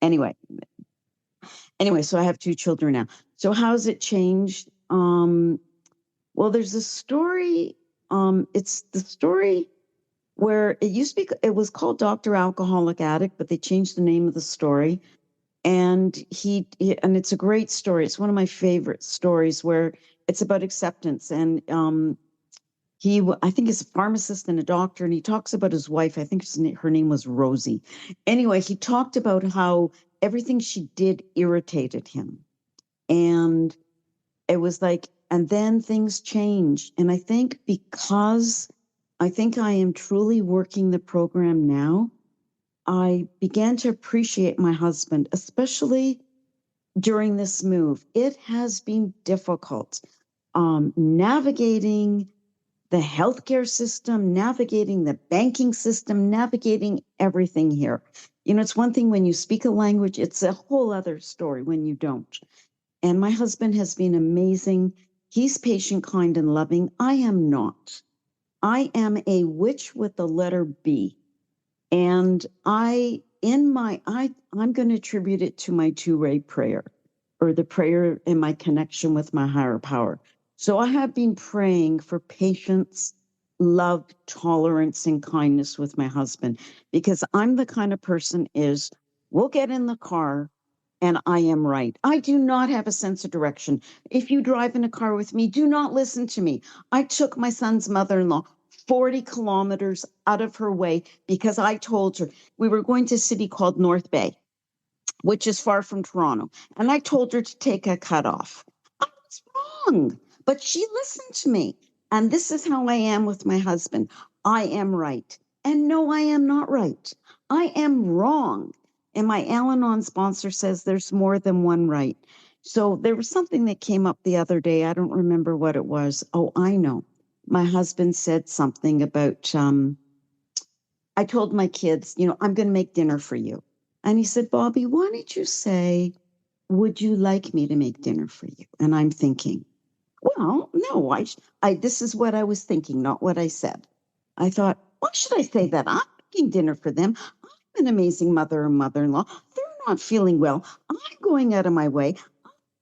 S2: anyway, so I have 2 children now. So how's it changed? Well, there's a story. It's the story where it was called Dr. Alcoholic Addict, but they changed the name of the story. And and it's a great story. It's one of my favorite stories, where it's about acceptance. And I think he's a pharmacist and a doctor, and he talks about his wife. I think her name was Rosie. Anyway, he talked about how everything she did irritated him. And it was like, and then things changed. And I think because I am truly working the program now, I began to appreciate my husband, especially during this move. It has been difficult navigating the healthcare system, navigating the banking system, navigating everything here. It's one thing when you speak a language, it's a whole other story when you don't. And my husband has been amazing. He's patient, kind, and loving. I am not. I am a witch with the letter B. And I'm going to attribute it to my two-way prayer, or the prayer in my connection with my higher power. So I have been praying for patience, love, tolerance, and kindness with my husband, because I'm the kind of person we'll get in the car and I am right. I do not have a sense of direction. If you drive in a car with me, do not listen to me. I took my son's mother-in-law 40 kilometers out of her way because I told her we were going to a city called North Bay, which is far from Toronto. And I told her to take a cutoff. I was wrong, but she listened to me. And this is how I am with my husband. I am right. And no, I am not right. I am wrong. And my Al-Anon sponsor says there's more than one right. So there was something that came up the other day. I don't remember what it was. Oh, I know. My husband said something about, I told my kids, I'm going to make dinner for you. And he said, Bobbi, why don't you say, would you like me to make dinner for you? And I'm thinking, well, no, this is what I was thinking, not what I said. I thought, why should I say that? I'm making dinner for them. I'm an amazing mother or mother-in-law. They're not feeling well. I'm going out of my way.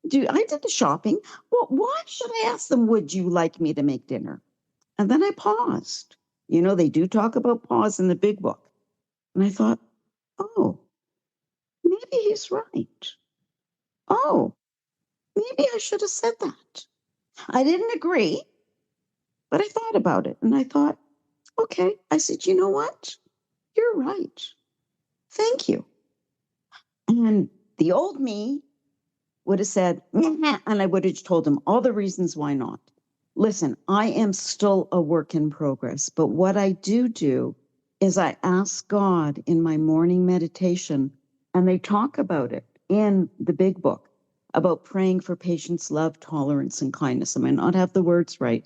S2: I did the shopping. Well, why should I ask them, would you like me to make dinner? And then I paused. They do talk about pause in the big book. And I thought, oh, maybe he's right. Oh, maybe I should have said that. I didn't agree, but I thought about it. And I thought, okay. I said, you know what? You're right. Thank you. And the old me would have said, nah, and I would have told him all the reasons why not. Listen, I am still a work in progress, but what I do is I ask God in my morning meditation, and they talk about it in the big book, about praying for patience, love, tolerance, and kindness. I might not have the words right,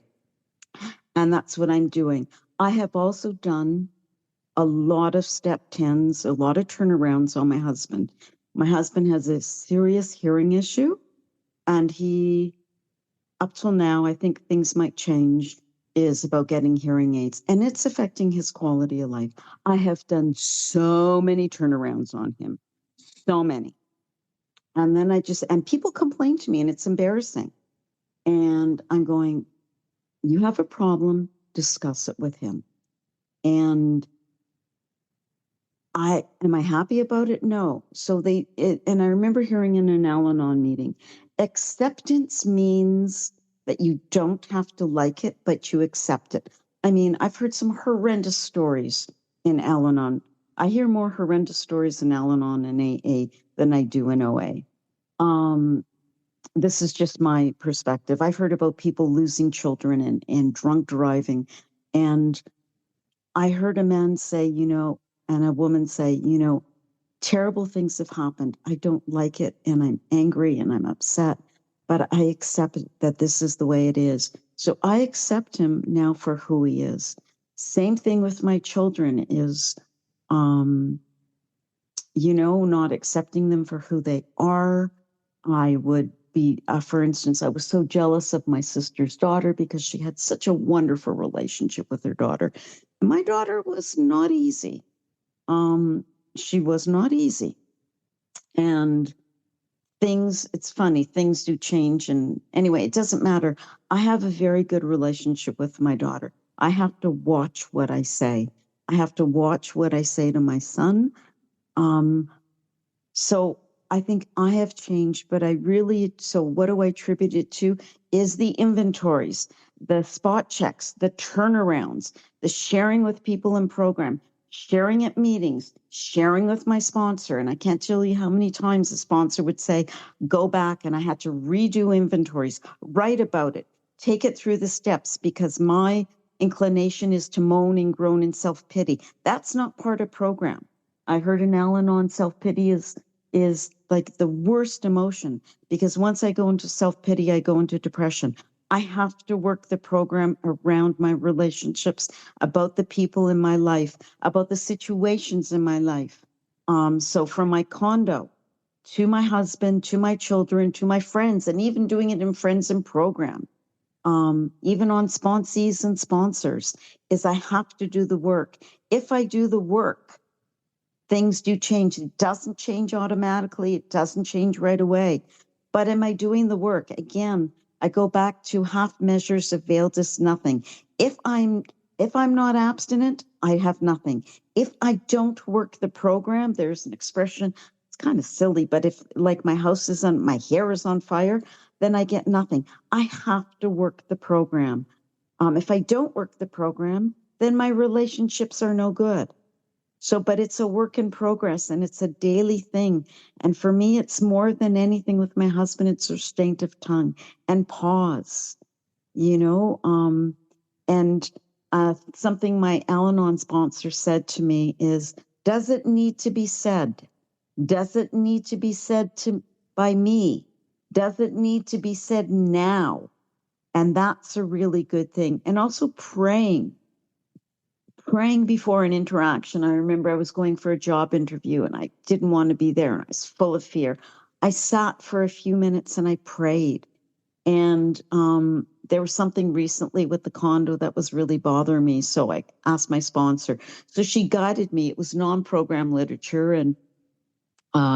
S2: and that's what I'm doing. I have also done a lot of step 10s, a lot of turnarounds on my husband. My husband has a serious hearing issue, and he, up till now, I think things might change, is about getting hearing aids, and it's affecting his quality of life. I have done so many turnarounds on him, so many. And then and people complain to me, and it's embarrassing. And I'm going, you have a problem, discuss it with him. And am I happy about it? No. So and I remember hearing in an Al-Anon meeting, acceptance means that you don't have to like it, but you accept it. I mean, I've heard some horrendous stories in Al-Anon. I hear more horrendous stories in Al-Anon and AA than I do in OA. This is just my perspective. I've heard about people losing children and drunk driving. And I heard a man say, and a woman say, terrible things have happened. I don't like it, and I'm angry, and I'm upset, but I accept that this is the way it is. So I accept him now for who he is. Same thing with my children is, not accepting them for who they are. I would be, for instance, I was so jealous of my sister's daughter because she had such a wonderful relationship with her daughter. My daughter was not easy. She was not easy. And it's funny, things do change. And anyway, it doesn't matter. I have a very good relationship with my daughter. I have to watch what I say. I have to watch what I say to my son. So I think I have changed, but so what do I attribute it to? Is the inventories, the spot checks, the turnarounds, the sharing with people in program, sharing at meetings, sharing with my sponsor. And I can't tell you how many times the sponsor would say, go back, and I had to redo inventories, write about it, take it through the steps, because my inclination is to moan and groan and self-pity. That's not part of program. I heard an Al-Anon self-pity is like the worst emotion, because once I go into self-pity, I go into depression. I have to work the program around my relationships, about the people in my life, about the situations in my life. So from my condo to my husband, to my children, to my friends, and even doing it in friends and program, even on sponsees and sponsors, is I have to do the work. If I do the work, things do change. It doesn't change automatically. It doesn't change right away. But am I doing the work? Again, I go back to half measures availed us nothing. If I'm not abstinent, I have nothing. If I don't work the program, there's an expression, it's kind of silly, but if like my hair is on fire, then I get nothing. I have to work the program. If I don't work the program, then my relationships are no good. So, but it's a work in progress and it's a daily thing. And for me, it's more than anything with my husband, it's restraint of tongue and pause, and something my Al-Anon sponsor said to me is, does it need to be said? Does it need to be said by me? Does it need to be said now? And that's a really good thing. And also praying before an interaction. I remember I was going for a job interview and I didn't want to be there. And I was full of fear. I sat for a few minutes and I prayed. And there was something recently with the condo that was really bothering me. So I asked my sponsor. So she guided me. It was non-program literature and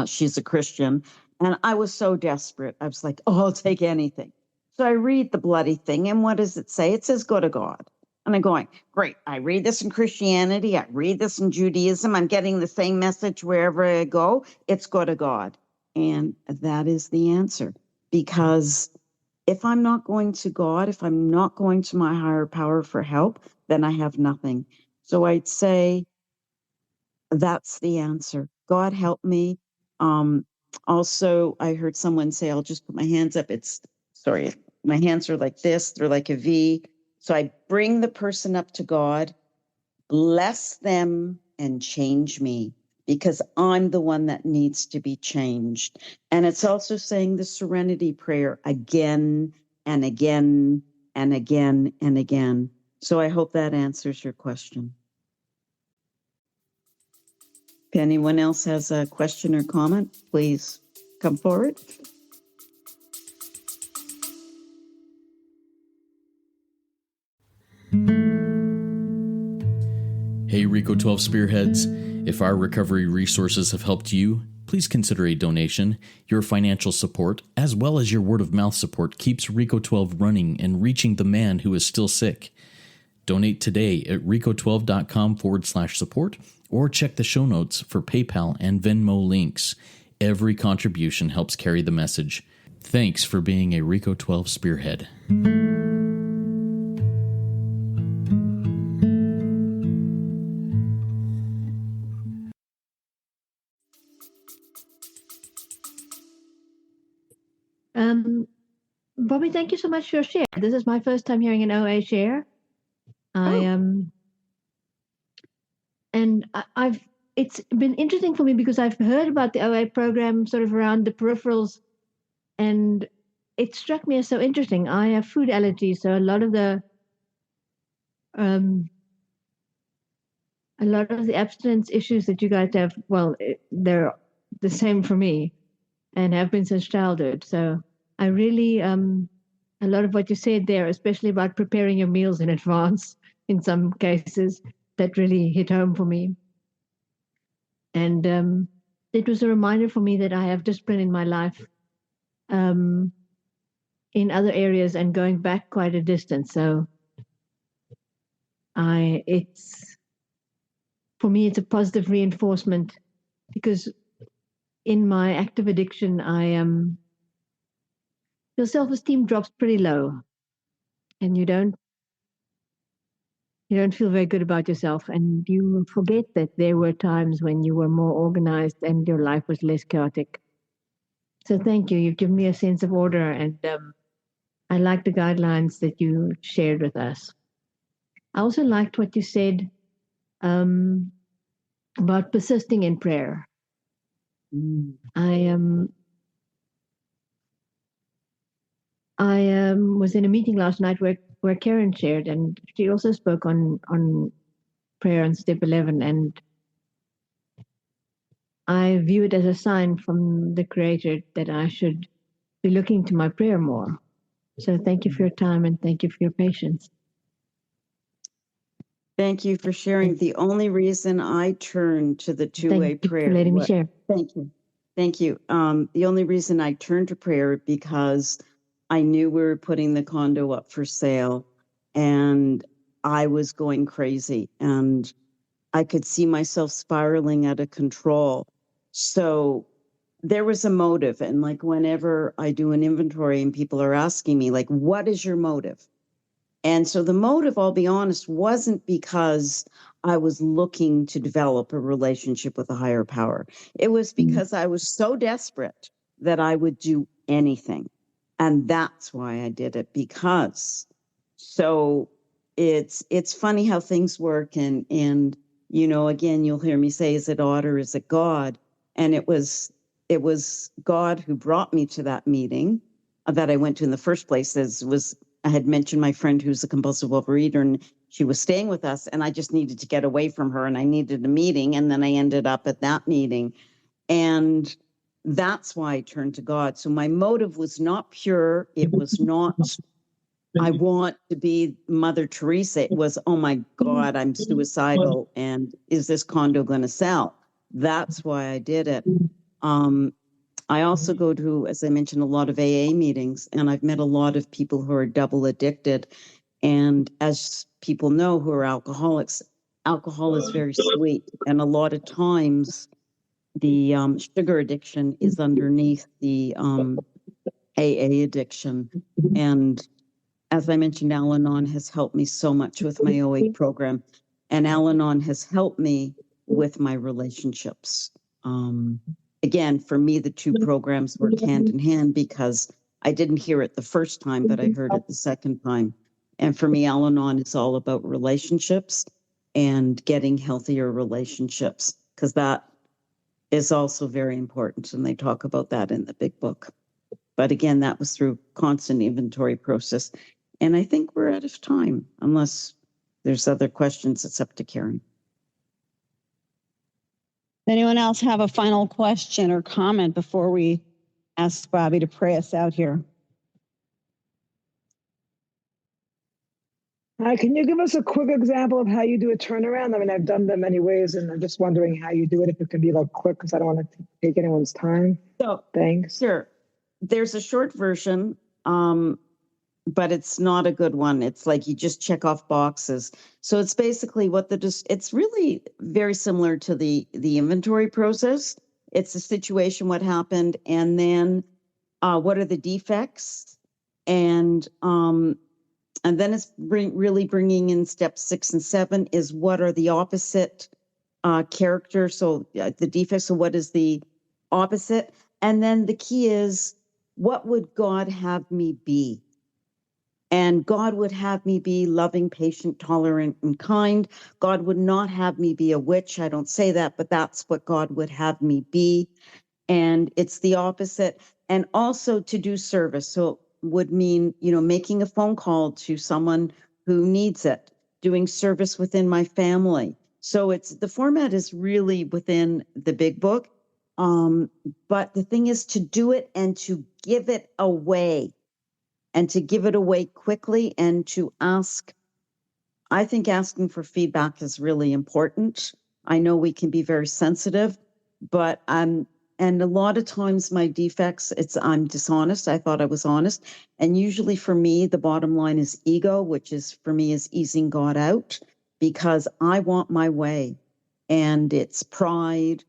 S2: she's a Christian. And I was so desperate. I was like, oh, I'll take anything. So I read the bloody thing. And what does it say? It says, go to God. And I'm going, great. I read this in Christianity. I read this in Judaism. I'm getting the same message wherever I go. It's go to God. And that is the answer. Because if I'm not going to God, if I'm not going to my higher power for help, then I have nothing. So I'd say that's the answer. God help me. Also, I heard someone say, I'll just put my hands up. My hands are like this. They're like a V. So I bring the person up to God, bless them, and change me, because I'm the one that needs to be changed. And it's also saying the serenity prayer again and again and again and again. So I hope that answers your question. If anyone else has a question or comment, please come forward.
S3: Hey, Reco12 Spearheads. If our recovery resources have helped you, please consider a donation. Your financial support, as well as your word-of-mouth support, keeps Reco12 running and reaching the man who is still sick. Donate today at reco12.com/support or check the show notes for PayPal and Venmo links. Every contribution helps carry the message. Thanks for being a Reco12 Spearhead.
S6: Bobbi, thank you so much for your share. This is my first time hearing an OA share. It's been interesting for me because I've heard about the OA program sort of around the peripherals, and it struck me as so interesting. I have food allergies, so a lot of the abstinence issues that you guys have, well, they're the same for me and have been since childhood. So I really, a lot of what you said there, especially about preparing your meals in advance in some cases, that really hit home for me. And it was a reminder for me that I have discipline in my life in other areas and going back quite a distance. So for me, it's a positive reinforcement, because in my active addiction, your self-esteem drops pretty low, and you don't feel very good about yourself, and you forget that there were times when you were more organized and your life was less chaotic. So thank you. You've given me a sense of order, and I like the guidelines that you shared with us. I also liked what you said about persisting in prayer. I was in a meeting last night where Karen shared, and she also spoke on prayer on step 11, and I view it as a sign from the Creator that I should be looking to my prayer more. So thank you for your time, and thank you for your patience.
S2: Thank you for sharing. The only reason I turned to the two-way prayer.
S6: Thank you for letting me share.
S2: Thank you. Thank you. The only reason I turned to prayer because I knew we were putting the condo up for sale, and I was going crazy, and I could see myself spiraling out of control. So there was a motive. And like whenever I do an inventory and people are asking me, like, what is your motive? And so the motive, I'll be honest, wasn't because I was looking to develop a relationship with a higher power. It was because I was so desperate that I would do anything. And that's why I did it, because so it's funny how things work. And you know, again, you'll hear me say, is it odd or is it God? And it was God who brought me to that meeting that I went to in the first place. I had mentioned my friend who's a compulsive overeater, and she was staying with us, and I just needed to get away from her, and I needed a meeting, and then I ended up at that meeting. And that's why I turned to God. So my motive was not pure. It was not, I want to be Mother Teresa. It was, oh my God, I'm suicidal, and is this condo going to sell? That's why I did it. I also go to, as I mentioned, a lot of AA meetings, and I've met a lot of people who are double addicted. And as people know who are alcoholics, alcohol is very sweet. And a lot of times the sugar addiction is underneath the AA addiction. And as I mentioned, Al-Anon has helped me so much with my OA program. And Al-Anon has helped me with my relationships. Again, for me, the two programs work hand in hand because I didn't hear it the first time, but I heard it the second time. And for me, Al-Anon is all about relationships and getting healthier relationships, because that is also very important. And they talk about that in the big book. But again, that was through constant inventory process. And I think we're out of time, unless there's other questions. It's up to Karen.
S4: Anyone else have a final question or comment before we ask Bobbi to pray us out here?
S5: Can you give us a quick example of how you do a turnaround? I mean, I've done them many ways, and I'm just wondering how you do it, if it can be like quick, because I don't want to take anyone's time.
S2: So,
S5: thanks.
S2: Sure. There's a short version, but it's not a good one. It's like you just check off boxes. So it's basically it's really very similar to the inventory process. It's the situation, what happened, and then what are the defects, and then it's really bringing in steps 6 and 7 is what are the opposite characters. So the defects. So what is the opposite? And then the key is, what would God have me be? And God would have me be loving, patient, tolerant, and kind. God would not have me be a witch. I don't say that, but that's what God would have me be. And it's the opposite. And also to do service. So it would mean, making a phone call to someone who needs it, doing service within my family. So the format is really within the big book. But the thing is to do it and to give it away. And to give it away quickly, and to ask. I think asking for feedback is really important. I know we can be very sensitive, but and a lot of times my defects, I'm dishonest. I thought I was honest. And usually for me, the bottom line is ego, which is for me is easing God out, because I want my way, and it's pride.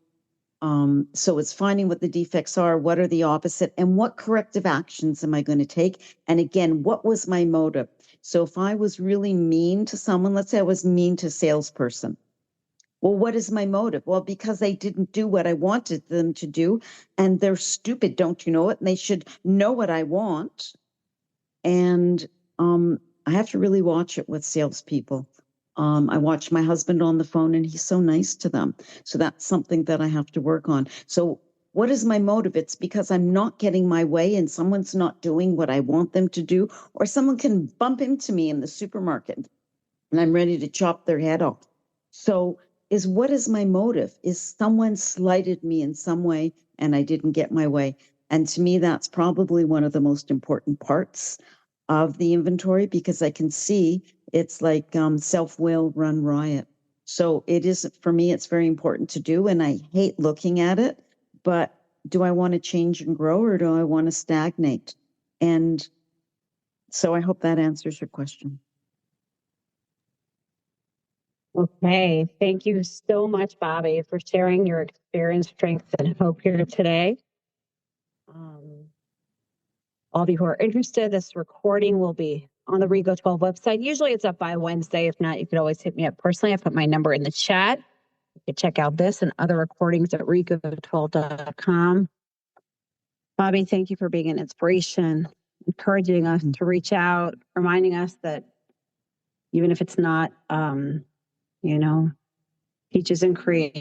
S2: So it's finding what the defects are, what are the opposite, and what corrective actions am I going to take? And again, what was my motive? So if I was really mean to someone, let's say I was mean to a salesperson. Well, what is my motive? Well, because they didn't do what I wanted them to do, and they're stupid, don't you know it? And they should know what I want. And I have to really watch it with salespeople. I watch my husband on the phone, and he's so nice to them. So that's something that I have to work on. So what is my motive? It's because I'm not getting my way, and someone's not doing what I want them to do, or someone can bump into me in the supermarket and I'm ready to chop their head off. So what is my motive? Is someone slighted me in some way and I didn't get my way? And to me, that's probably one of the most important parts of the inventory, because I can see it's like self-will run riot. So it is, for me, it's very important to do, and I hate looking at it, but do I want to change and grow, or do I want to stagnate? And So I hope that answers your question.
S7: Okay, thank you so much, Bobbi, for sharing your experience, strength, and hope here today. All of you who are interested, this recording will be on the Reco12 website. Usually it's up by Wednesday. If not, you could always hit me up personally. I put my number in the chat. You can check out this and other recordings at reco12.com. Bobbi, thank you for being an inspiration, encouraging us to reach out, reminding us that even if it's not, peaches and cream,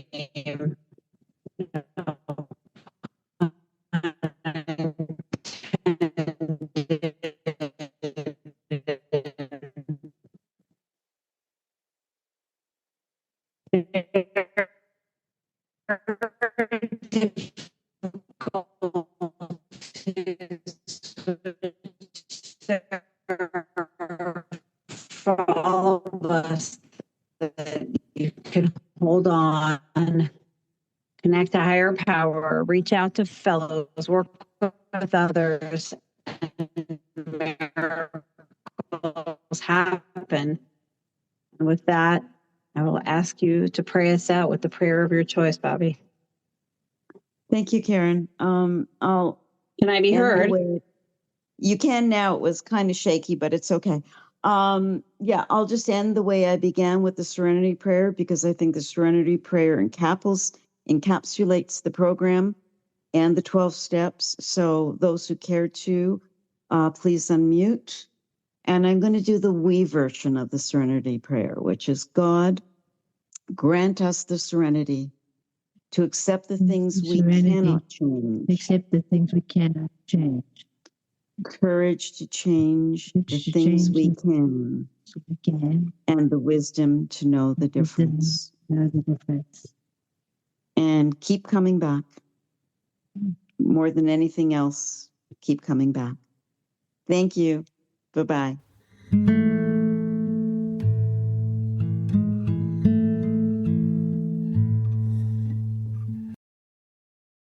S7: for all of us, that you can hold on, connect to higher power, reach out to fellows, work with others, and miracles happen. And with that, I will ask you to pray us out with the prayer of your choice, Bobbi.
S2: Thank you, Karen.
S7: Can I be
S2: end the
S7: heard?
S2: way- You can now. It was kind of shaky, but it's okay. I'll just end the way I began with the Serenity Prayer, because I think the Serenity Prayer encapsulates the program and the 12 steps. So those who care to, please unmute. And I'm going to do the we version of the Serenity Prayer, which is: God, grant us the serenity to accept the things we cannot change,
S6: Accept the things we cannot change.
S2: courage to change the
S6: To
S2: things
S6: change
S2: we
S6: the
S2: can,
S6: So we can
S2: and the wisdom to know the difference.
S6: know the difference.
S2: And keep coming back. More than anything else, keep coming back. Thank you. Bye-bye.